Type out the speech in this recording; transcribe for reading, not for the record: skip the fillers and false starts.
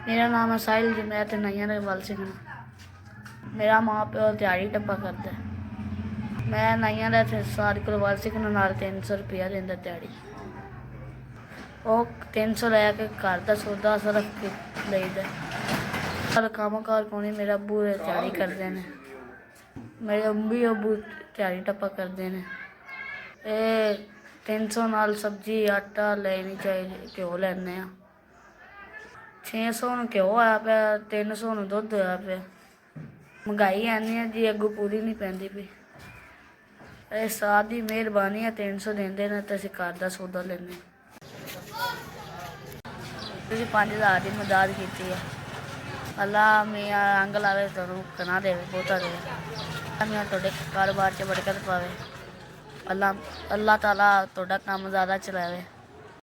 मेरा नाम है साहिल जी। मैं तो नाइयां दे वल सिखना। मेरा माँ प्यो दिहाड़ी टप्पा करता है। मैं नाइयां दे इत्थे सारे कोल वल सिखना, नाल 300 रुपया दिंदा दिहाड़ी। वो 300 लैके घर दा सौदा सरफ लईदा। पर कम्म कार कोनी, मेरे अब्बू दिहाड़ी करदे ने, मेरे अम्मी अब्बू दिहाड़ी टप्पा करदे ने। 300 नाल सब्जी आटा लेनी चाहिए, घ्यो लैने आ। 600 ਨੂੰ ਘਿਓ ਹੋਇਆ ਪਿਆ, 300 ਨੂੰ ਦੁੱਧ ਹੋਇਆ ਪਿਆ। ਮਹਿੰਗਾਈ ਐਨੀ ਹੈ ਜੀ, ਅੱਗੋਂ ਪੂਰੀ ਨਹੀਂ ਪੈਂਦੀ ਪਈ। ਇਹ ਸਾਹ ਦੀ ਮਿਹਰਬਾਨੀ ਹੈ, 300 ਦਿੰਦੇ ਨੇ ਤੇ ਅਸੀਂ ਘਰ ਦਾ ਸੌਦਾ ਲੈਂਦੇ ਹਾਂ। ਤੁਸੀਂ 5000 ਦੀ ਮਦਦ ਕੀਤੀ ਹੈ। ਅੱਲਾ ਮੀਆਂ ਅੰਗ ਲਾਵੇ, ਤੁਹਾਨੂੰ ਕਨਾ ਦੇਵੇ, ਬਹੁਤਾ ਦੇਵੇ। ਮੀਆਂ ਤੁਹਾਡੇ ਕਾਰੋਬਾਰ 'ਚ ਬਰਕਤ ਪਾਵੇ। ਅੱਲਾ ਤਾਲਾ ਤੁਹਾਡਾ ਕੰਮ ਜ਼ਿਆਦਾ ਚਲਾਵੇ।